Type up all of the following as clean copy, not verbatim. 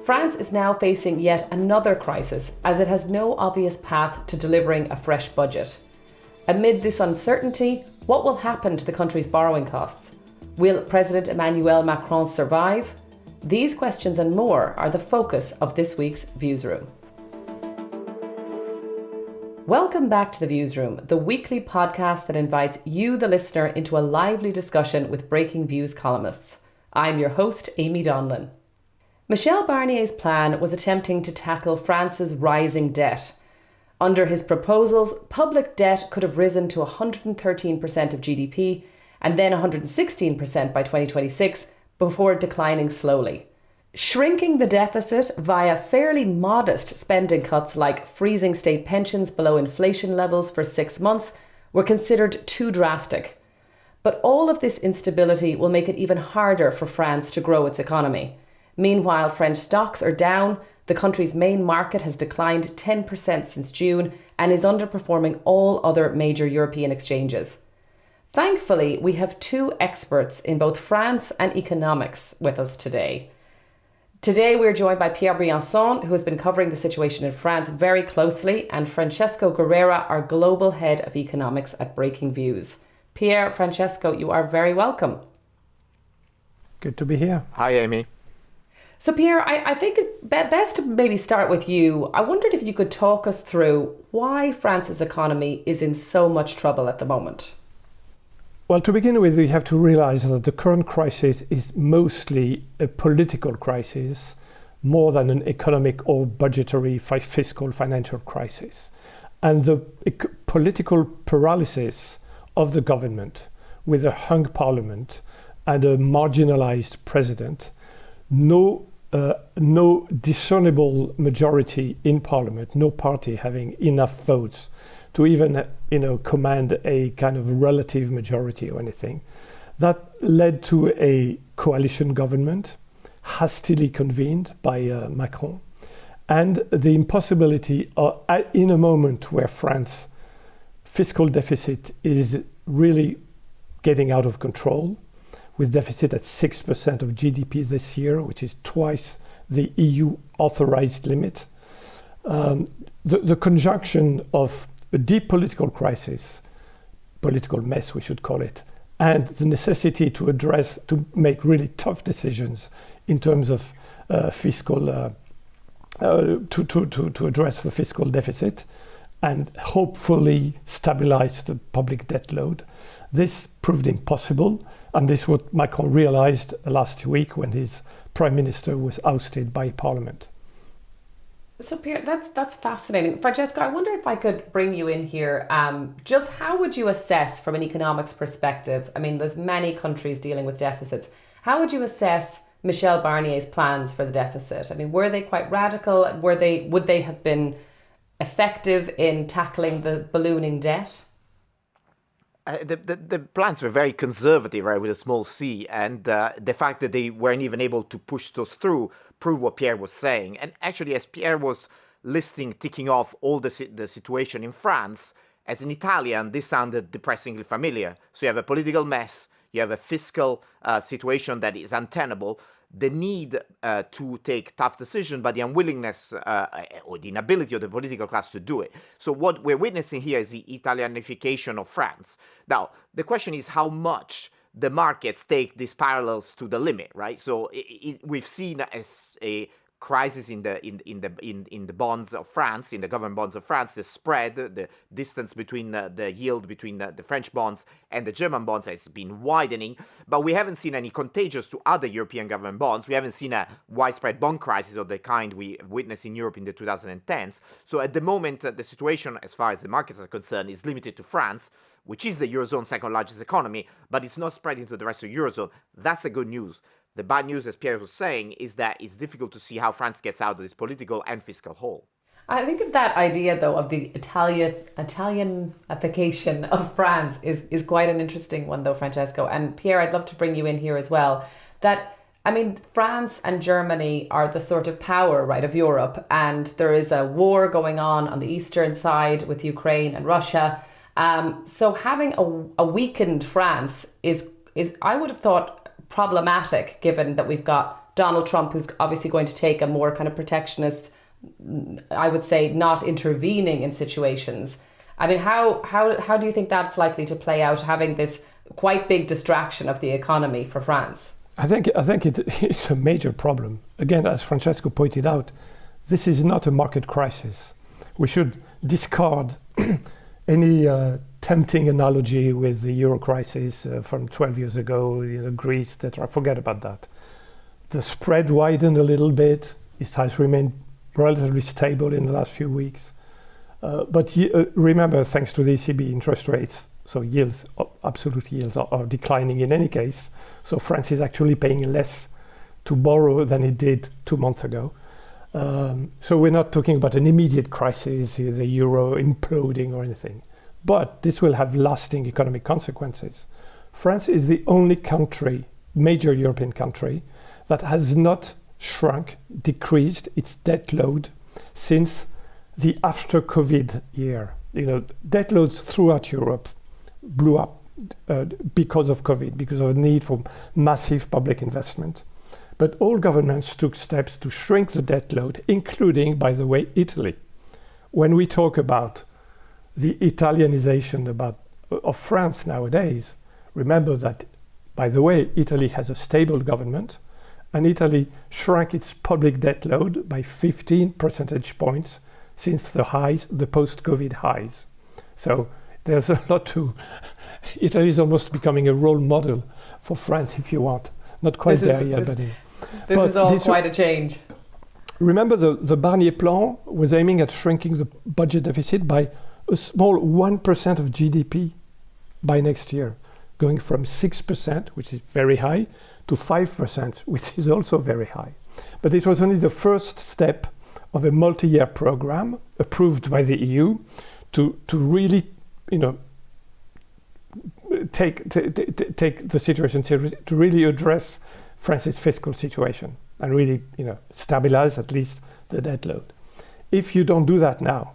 France is now facing yet another crisis as it has no obvious path to delivering a fresh budget. Amid this uncertainty, what will happen to the country's borrowing costs? Will President Emmanuel Macron survive? These questions and more are the focus of this week's Viewsroom. Welcome back to the Viewsroom, the weekly podcast that invites you, the listener, into a lively discussion with Breakingviews columnists. I'm your host, Amy Donlan. Michel Barnier's plan was attempting to tackle France's rising debt. Under his proposals, public debt could have risen to 113% of GDP and then 116% by 2026 before declining slowly. Shrinking the deficit via fairly modest spending cuts like freezing state pensions below inflation levels for 6 months were considered too drastic. But all of this instability will make it even harder for France to grow its economy. Meanwhile, French stocks are down, the country's main market has declined 10% since June and is underperforming all other major European exchanges. Thankfully, we have two experts in both France and economics with us today. Today, we're joined by Pierre Briançon, who has been covering the situation in France very closely, and Francesco Guerrera, our global head of economics at Breakingviews. Pierre, Francesco, you are very welcome. Good to be here. Hi, Amy. So Pierre, I think it's best to maybe start with you. I wondered if you could talk us through why France's economy is in so much trouble at the moment. Well, to begin with, we have to realize that the current crisis is mostly a political crisis more than an economic or budgetary fiscal financial crisis. And the political paralysis of the government with a hung parliament and a marginalized president, no discernible majority in parliament, no party having enough votes to even command a kind of relative majority or anything. That led to a coalition government hastily convened by Macron, and the impossibility in a moment where France's fiscal deficit is really getting out of control, with deficit at 6% of GDP this year, which is twice the EU authorized limit. The conjunction of a deep political crisis, political mess we should call it, and the necessity to make really tough decisions in terms of fiscal, to address the fiscal deficit and hopefully stabilize the public debt load. This proved impossible, and this is what Macron realized last week when his prime minister was ousted by parliament. So Pierre, that's fascinating. Francesco, I wonder if I could bring you in here. Just how would you assess from an economics perspective? I mean, there's many countries dealing with deficits. How would you assess Michel Barnier's plans for the deficit? I mean, were they quite radical? Would they have been effective in tackling the ballooning debt? The plans were very conservative, right, with a small c, and the fact that they weren't even able to push those through proved what Pierre was saying. And actually, as Pierre was ticking off all the situation in France, as an Italian, this sounded depressingly familiar. So you have a political mess, you have a fiscal situation that is untenable, the need to take tough decisions, but the unwillingness or the inability of the political class to do it. So what we're witnessing here is the Italianification of France. Now, the question is how much the markets take these parallels to the limit, right? So we've seen as a crisis in the bonds of France, in the government bonds of France, the spread, the distance between the yield between the French bonds and the German bonds has been widening, but we haven't seen any contagions to other European government bonds. We haven't seen a widespread bond crisis of the kind we witnessed in Europe in the 2010s. So at the moment, the situation, as far as the markets are concerned, is limited to France, which is the Eurozone's second largest economy, but it's not spreading to the rest of the Eurozone. That's the good news. The bad news, as Pierre was saying, is that it's difficult to see how France gets out of this political and fiscal hole. I think of that idea, though, of the Italianification of France is quite an interesting one, though, Francesco. And Pierre, I'd love to bring you in here as well. France and Germany are the sort of power, right, of Europe. And there is a war going on the eastern side with Ukraine and Russia. So having a weakened France is I would have thought problematic, given that we've got Donald Trump, who's obviously going to take a more kind of protectionist, I would say, not intervening in situations. I mean, how do you think that's likely to play out, having this quite big distraction of the economy for France? I think it's a major problem. Again, as Francesco pointed out, this is not a market crisis. We should discard any tempting analogy with the euro crisis from 12 years ago, Greece, etc. Forget about that. The spread widened a little bit. It has remained relatively stable in the last few weeks. But remember, thanks to the ECB, interest rates, so yields, absolute yields are declining in any case. So France is actually paying less to borrow than it did 2 months ago. So we're not talking about an immediate crisis, the euro imploding or anything. But this will have lasting economic consequences. France is the only country, major European country, that has not decreased its debt load since the after COVID year. Debt loads throughout Europe blew up because of COVID, because of the need for massive public investment. But all governments took steps to shrink the debt load, including, by the way, Italy. When we talk about the Italianization of France nowadays, remember that, by the way, Italy has a stable government, and Italy shrank its public debt load by 15 percentage points since the post-COVID highs. So there's a lot to... Italy is almost becoming a role model for France, if you want. Not quite there yet, but... This is all quite a change. Remember, the Barnier plan was aiming at shrinking the budget deficit by a small 1% of GDP by next year, going from 6%, which is very high, to 5%, which is also very high. But it was only the first step of a multi-year program approved by the EU to really, take the situation seriously, to really address France's fiscal situation and really, stabilize at least the debt load. If you don't do that now,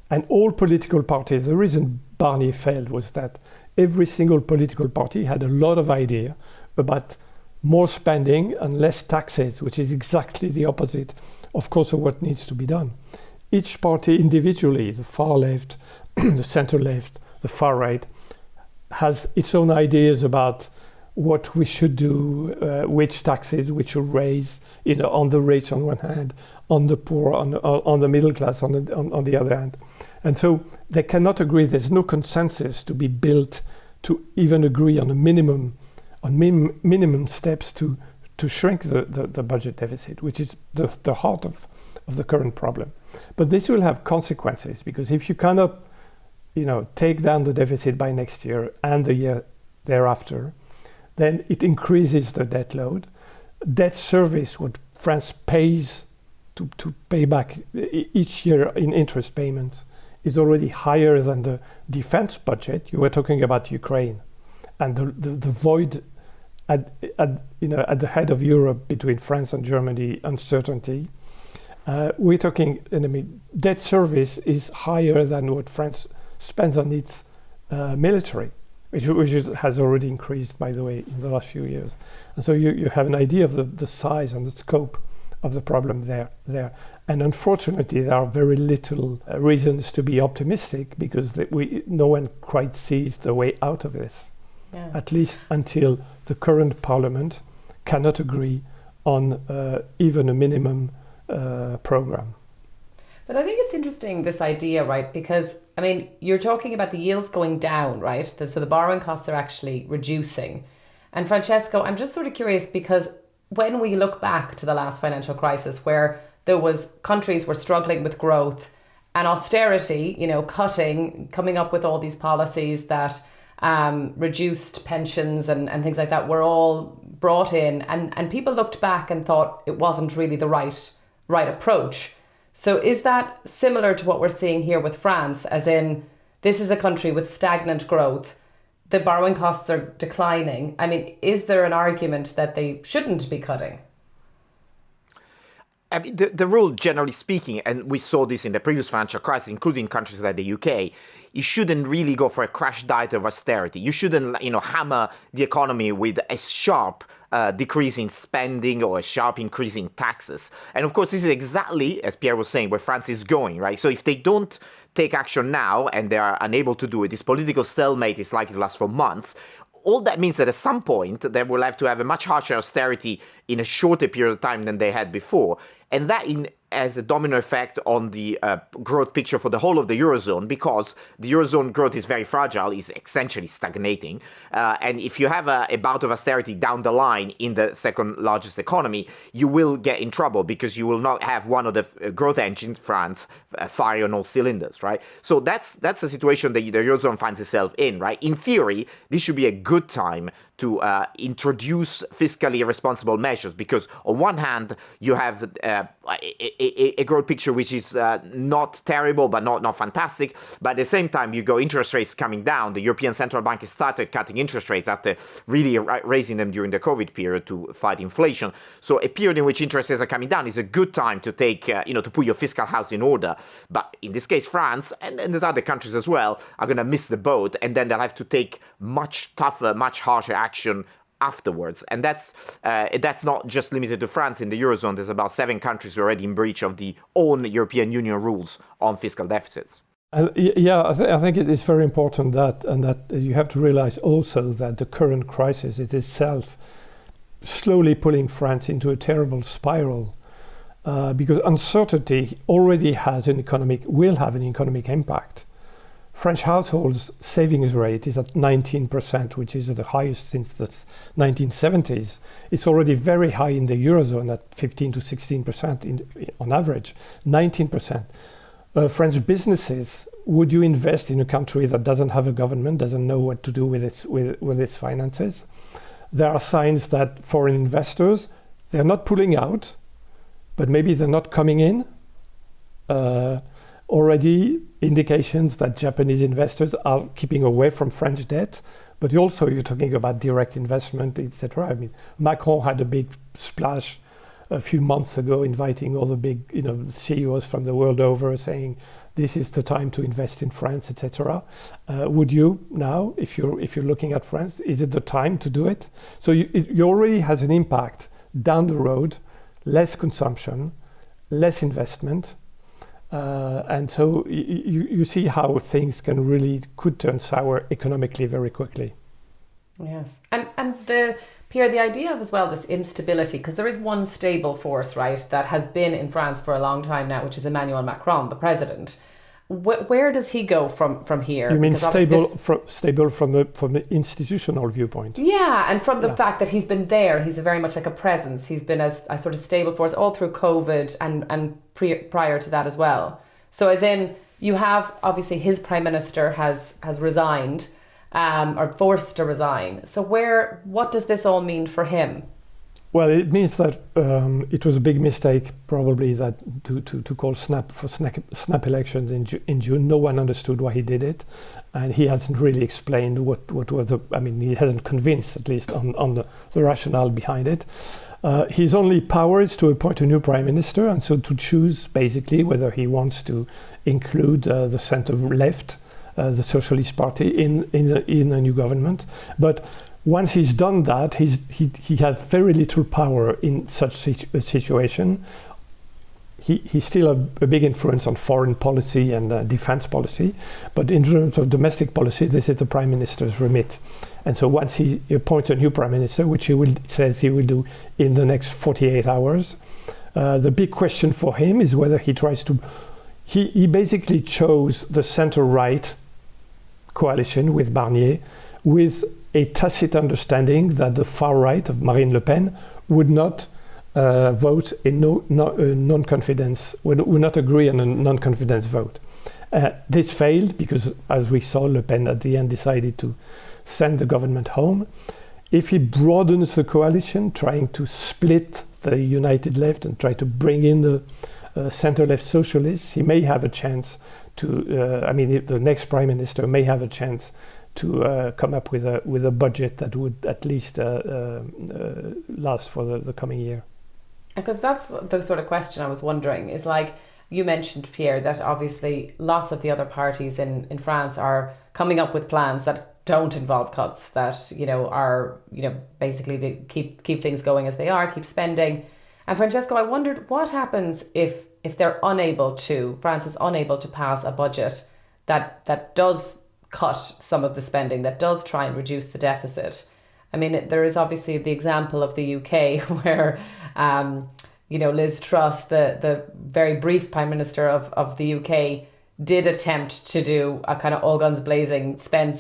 and all political parties, the reason Barnier failed was that every single political party had a lot of idea about more spending and less taxes, which is exactly the opposite, of course, of what needs to be done. Each party individually, the far left, the center left, the far right, has its own ideas about what we should do, which taxes we should raise, on the rich on one hand, on the poor, on the middle class on the other hand. And so they cannot agree. There's no consensus to be built to even agree on a minimum steps to shrink the budget deficit, which is the heart of the current problem. But this will have consequences, because if you cannot, take down the deficit by next year and the year thereafter, then it increases the debt load. Debt service, what France pays to pay back each year in interest payments, is already higher than the defense budget. You were talking about Ukraine, and the void at the head of Europe between France and Germany, uncertainty. We're talking, debt service is higher than what France spends on its military, which has already increased, by the way, in the last few years. And so you have an idea of the size and the scope of the problem there. And unfortunately, there are very little reasons to be optimistic, because no one quite sees the way out of this, at least until the current parliament cannot agree on even a minimum program. But I think it's interesting, this idea, right? Because, you're talking about the yields going down, right? So the borrowing costs are actually reducing. And Francesco, I'm just sort of curious, because when we look back to the last financial crisis, where countries were struggling with growth and austerity, cutting, coming up with all these policies that reduced pensions and things like that, were all brought in, and people looked back and thought it wasn't really the right approach. So is that similar to what we're seeing here with France, as in, this is a country with stagnant growth, the borrowing costs are declining? Is there an argument that they shouldn't be cutting? I mean, the rule, generally speaking, and we saw this in the previous financial crisis, including countries like the UK, you shouldn't really go for a crash diet of austerity. You shouldn't, hammer the economy with a sharp decrease in spending or a sharp increase in taxes. And of course, this is exactly, as Pierre was saying, where France is going, right? So if they don't take action now and they are unable to do it, this political stalemate is likely to last for months. All that means that at some point they will have to have a much harsher austerity in a shorter period of time than they had before. And that has a domino effect on the growth picture for the whole of the Eurozone, because the Eurozone growth is very fragile, is essentially stagnating. And if you have a bout of austerity down the line in the second largest economy, you will get in trouble because you will not have one of the growth engines, France, fire on all cylinders, right? So that's a situation that the Eurozone finds itself in, right? In theory, this should be a good time to introduce fiscally responsible measures, because on one hand, you have a growth picture which is not terrible, but not fantastic. But at the same time, you go interest rates coming down. The European Central Bank has started cutting interest rates after really raising them during the COVID period to fight inflation. So a period in which interest rates are coming down is a good time to take, to put your fiscal house in order. But in this case, France, and there's other countries as well, are going to miss the boat, and then they'll have to take much tougher, much harsher action afterwards. And that's not just limited to France. In the Eurozone, there's about 7 countries already in breach of the own European Union rules on fiscal deficits. I think it is very important that you have to realize also that the current crisis is itself slowly pulling France into a terrible spiral, because uncertainty already will have an economic impact. French households' savings rate is at 19%, which is the highest since the 1970s. It's already very high in the Eurozone at 15 to 16% on average, 19%. French businesses, would you invest in a country that doesn't have a government, doesn't know what to do with its finances? There are signs that foreign investors, they're not pulling out, but maybe they're not coming in. Already indications that Japanese investors are keeping away from French debt, but also you're talking about direct investment, etc. I mean, Macron had a big splash a few months ago, inviting all the big, CEOs from the world over, saying this is the time to invest in France, etc. Would you now, if you're looking at France, is it the time to do it? So it already has an impact down the road, less consumption, less investment. And so you see how things could turn sour economically very quickly. Yes. And Pierre, the idea of as well this instability, because there is one stable force, right, that has been in France for a long time now, which is Emmanuel Macron, the president. Where does he go from here? You mean stable from the institutional viewpoint? Yeah, and from the fact that he's been there, he's very much like a presence. He's been a sort of stable force all through COVID and prior to that as well. So as in, you have obviously his prime minister has resigned, or forced to resign. So what does this all mean for him? Well, it means that it was a big mistake, probably, that to call snap elections in June. No one understood why he did it, and he hasn't really explained what was he hasn't convinced, at least, on the rationale behind it. His only power is to appoint a new prime minister, and so to choose basically whether he wants to include the centre left, the Socialist Party, in a new government, but. Once he's done that, he has very little power in such a situation. He still has a big influence on foreign policy and defense policy, but in terms of domestic policy, this is the prime minister's remit. And so once he appoints a new prime minister, which says he will do in the next 48 hours, the big question for him is whether he tries to. He basically chose the center-right coalition with Barnier, with a tacit understanding that the far right of Marine Le Pen would not vote in non-confidence, would not agree on a non-confidence vote. This failed because, as we saw, Le Pen at the end decided to send the government home. If he broadens the coalition, trying to split the United Left and try to bring in the center-left socialists, he may have a chance to, the next prime minister may have a chance to come up with a budget that would at least last for the coming year. Because that's the sort of question I was wondering, is like, you mentioned, Pierre, that obviously lots of the other parties in France are coming up with plans that don't involve cuts, that, are, basically they keep things going as they are, keep spending. And Francesco, I wondered what happens if France is unable to pass a budget that does cut some of the spending, that does try and reduce the deficit. I mean, there is obviously the example of the UK where, Liz Truss, the very brief Prime Minister of the UK, did attempt to do a kind of all guns blazing spend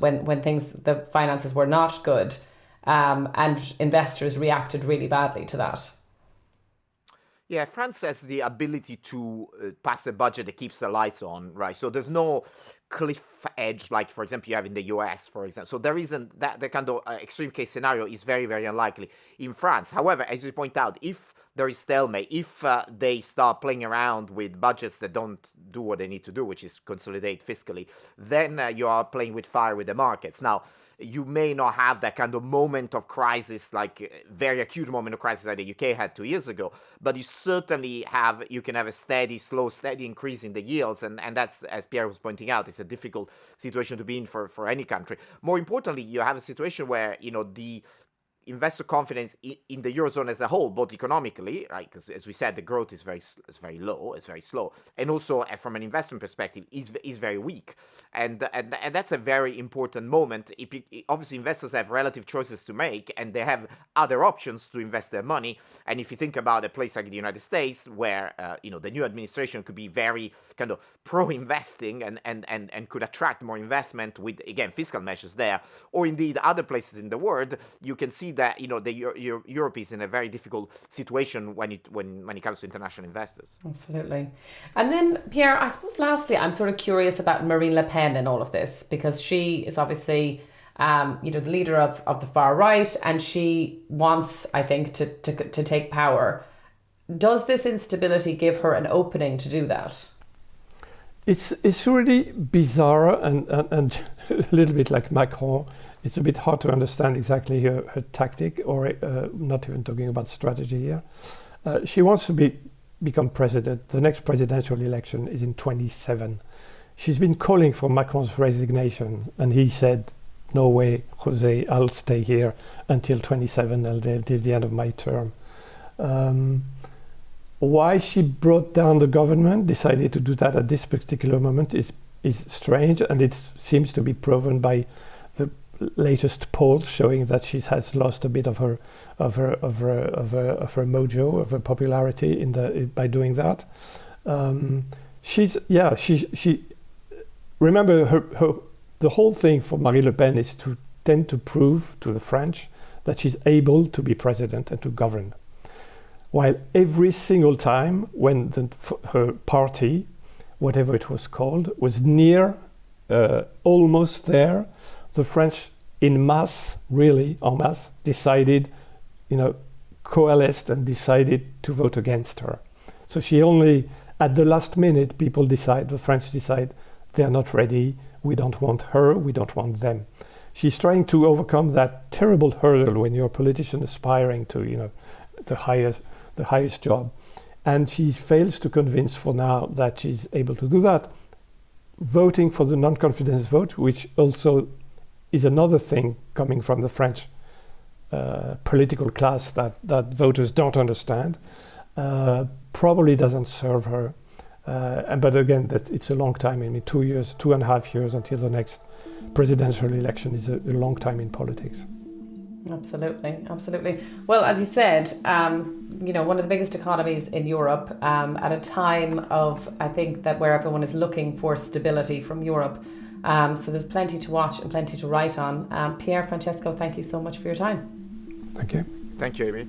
when the finances were not good, and investors reacted really badly to that. Yeah, France has the ability to pass a budget that keeps the lights on, right? So there's no cliff edge like, for example, you have in the US, for example. So there isn't that. The kind of extreme case scenario is very, very unlikely in France. However, as you point out, if there is stalemate, if they start playing around with budgets that don't do what they need to do, which is consolidate fiscally, then you are playing with fire with the markets. Now, you may not have that kind of moment of crisis, like very acute moment of crisis like the UK had 2 years ago, but you can have a steady increase in the yields, and that's, as Pierre was pointing out, it's a difficult situation to be in for any country. More importantly, you have a situation where, the investor confidence in the Eurozone as a whole, both economically, right, because as we said, the growth is very low, it's very slow, and also from an investment perspective is very weak, and that's a very important moment. Obviously, investors have relative choices to make, and they have other options to invest their money. And if you think about a place like the United States, where the new administration could be very kind of pro-investing and could attract more investment with, again, fiscal measures there, or indeed other places in the world, you can see that Europe is in a very difficult situation when it comes to international investors. Absolutely. And then, Pierre, I suppose lastly, I'm sort of curious about Marine Le Pen in all of this, because she is obviously the leader of the far right, and she wants, I think, to take power. Does this instability give her an opening to do that? It's really bizarre and a little bit like Macron. It's a bit hard to understand exactly her tactic, or not even talking about strategy here. She wants to become president. The next presidential election is in 2027. She's been calling for Macron's resignation, and he said, "No way, Jose, I'll stay here until 2027, until the end of my term." Why she brought down the government, decided to do that at this particular moment, is strange, and it seems to be proven by the latest polls showing that she has lost a bit of her mojo, of her popularity by doing that. She remember the whole thing for Marine Le Pen is to tend to prove to the French that she's able to be president and to govern. While every single time when her party, whatever it was called, was near, almost there, the French en masse, decided, coalesced and decided to vote against her. So she only, at the last minute, the French decide they're not ready, we don't want her, we don't want them. She's trying to overcome that terrible hurdle when you're a politician aspiring to, the highest job. And she fails to convince for now that she's able to do that. Voting for the non-confidence vote, which also is another thing coming from the French political class that voters don't understand, probably doesn't serve her. But again, that it's a long time. 2.5 years until the next presidential election is a long time in politics. Absolutely. Well, as you said, one of the biggest economies in Europe, at a time of, I think, that where everyone is looking for stability from Europe. So there's plenty to watch and plenty to write on. Pierre, Francesco, thank you so much for your time. Thank you. Thank you, Amy.